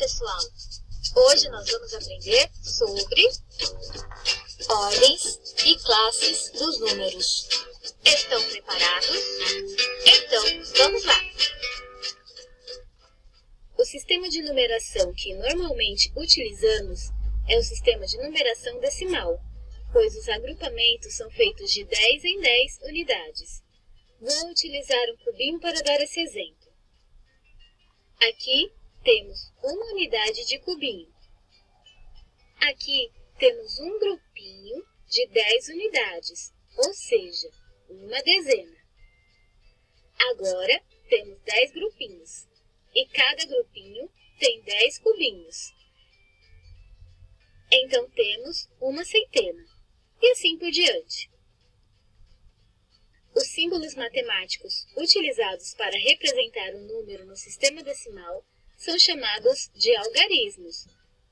pessoal! Hoje nós vamos aprender sobre ordens e classes dos números. Estão preparados? Então, vamos lá! O sistema de numeração que normalmente utilizamos é o sistema de numeração decimal, pois os agrupamentos são feitos de 10 em 10 unidades. Vou utilizar um cubinho para dar esse exemplo. Aqui temos uma unidade de cubinho. Aqui temos um grupinho de 10 unidades, ou seja, uma dezena. Agora temos 10 grupinhos, e cada grupinho tem 10 cubinhos. Então temos uma centena, e assim por diante. Os símbolos matemáticos utilizados para representar um número no sistema decimal são chamados de algarismos.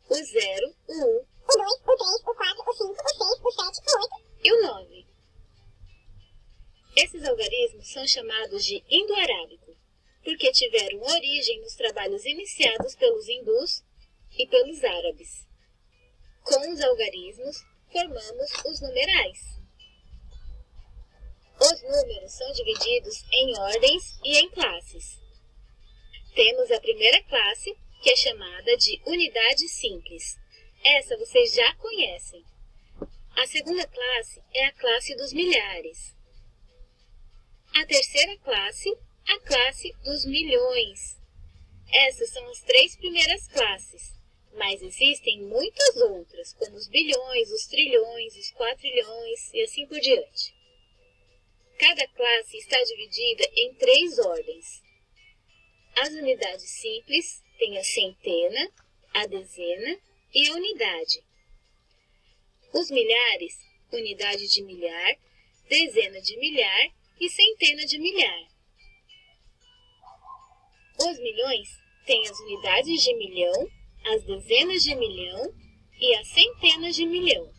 O 0, o 1, o 2, o 3, o 4, o 5, o 6, o 7, o 8 e o 9. Esses algarismos são chamados de indo-arábico, porque tiveram origem nos trabalhos iniciados pelos hindus e pelos árabes. Com os algarismos, formamos os numerais. Os números são divididos em ordens e em classes. Temos a primeira classe, que é chamada de unidade simples. Essa vocês já conhecem. A segunda classe é a classe dos milhares. A terceira classe, a classe dos milhões. Essas são as três primeiras classes, mas existem muitas outras, como os bilhões, os trilhões, os quatrilhões e assim por diante. Cada classe está dividida em 3 ordens. As unidades simples têm a centena, a dezena e a unidade. Os milhares, unidade de milhar, dezena de milhar e centena de milhar. Os milhões têm as unidades de milhão, as dezenas de milhão e as centenas de milhão.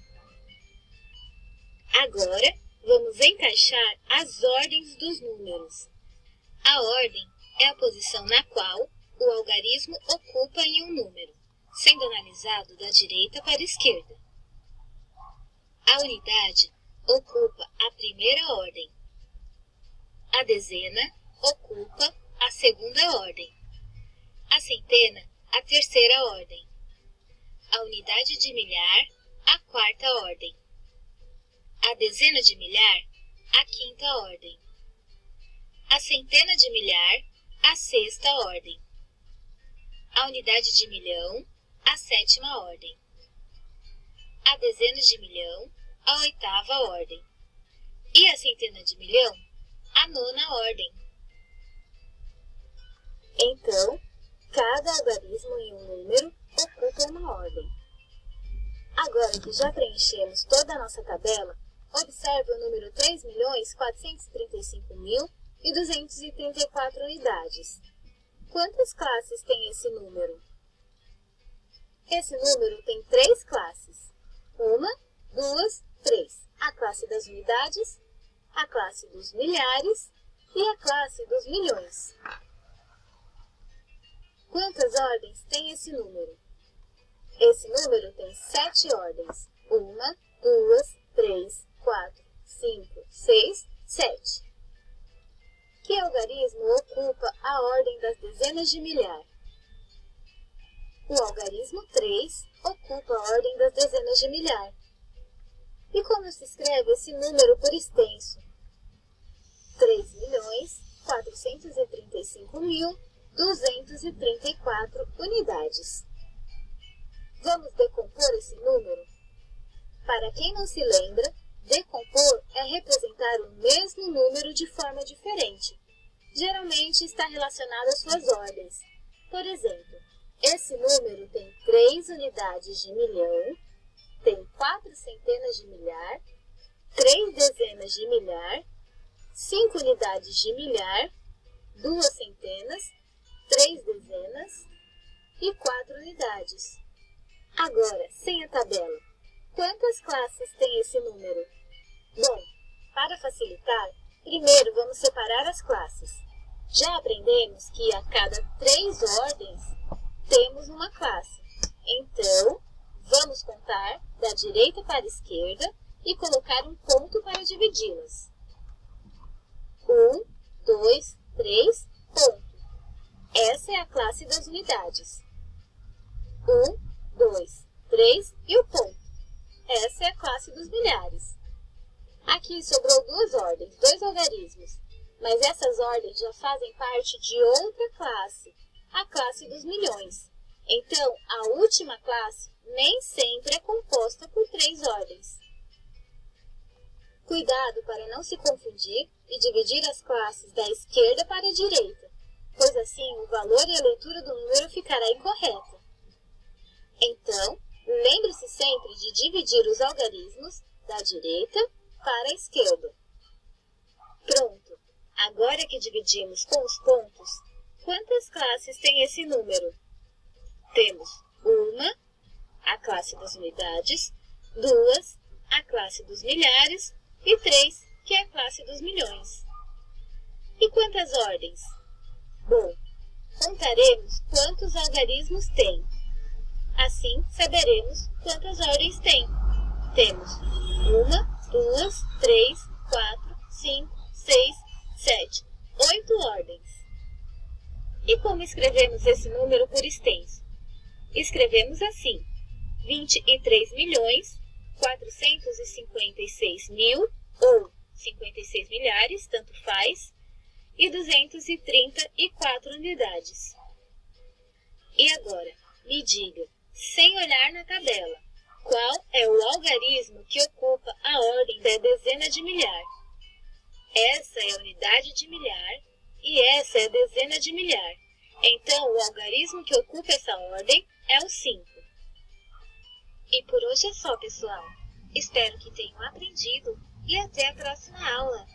Agora, vamos encaixar as ordens dos números. A ordem é a posição na qual o algarismo ocupa em um número, sendo analisado da direita para a esquerda. A unidade ocupa a primeira ordem. A dezena ocupa a segunda ordem. A centena, a terceira ordem. A unidade de milhar, a quarta ordem. A dezena de milhar, a quinta ordem. A centena de milhar, a sexta ordem. A unidade de milhão, a sétima ordem. A dezena de milhão, a oitava ordem. E a centena de milhão, a nona ordem. Então, cada algarismo em um número ocupa uma ordem. Agora que já preenchemos toda a nossa tabela, observe o número 3.435.234 unidades. Quantas classes tem esse número? Esse número tem 3 classes. 1, 2, 3. A classe das unidades, a classe dos milhares e a classe dos milhões. Quantas ordens tem esse número? Esse número tem 7 ordens. 1, 2, 3, 4, 5, 6, 7. Que algarismo ocupa a ordem das dezenas de milhar? O algarismo 3 ocupa a ordem das dezenas de milhar. E como se escreve esse número por extenso? 3.435.234 unidades. Vamos decompor esse número? Para quem não se lembra, decompor é representar o mesmo número de forma diferente. Geralmente está relacionado às suas ordens. Por exemplo, esse número tem 3 unidades de milhão, tem 4 centenas de milhar, 3 dezenas de milhar, 5 unidades de milhar, 2 centenas, 3 dezenas e 4 unidades. Agora, sem a tabela, quantas classes tem esse número? Bom, para facilitar, primeiro vamos separar as classes. Já aprendemos que a cada 3 ordens temos uma classe. Então, vamos contar da direita para a esquerda e colocar um ponto para dividi-las. 1, 2, 3, ponto. Essa é a classe das unidades. 1, 2, 3 e o ponto. Essa é a classe dos milhares. Aqui sobrou duas ordens, dois algarismos, mas essas ordens já fazem parte de outra classe, a classe dos milhões. Então, a última classe nem sempre é composta por 3 ordens. Cuidado para não se confundir e dividir as classes da esquerda para a direita, pois assim o valor e a leitura do número ficará incorreta. Então, lembre-se sempre de dividir os algarismos da direita para a esquerda. Pronto! Agora que dividimos com os pontos, quantas classes tem esse número? Temos 1, a classe das unidades, 2, a classe dos milhares e 3, que é a classe dos milhões. E quantas ordens? Bom, contaremos quantos algarismos tem. Assim, saberemos quantas ordens tem. Temos 1, 2, 3, 4, 5, 6, 7, 8 ordens. E como escrevemos esse número por extenso? Escrevemos assim: 23.456.000, ou 56 milhares, tanto faz, e 234 unidades. E agora, me diga, sem olhar na tabela, qual é o algarismo que ocupa a ordem da dezena de milhar? Essa é a unidade de milhar e essa é a dezena de milhar. Então, o algarismo que ocupa essa ordem é o 5. E por hoje é só, pessoal. Espero que tenham aprendido e até a próxima aula.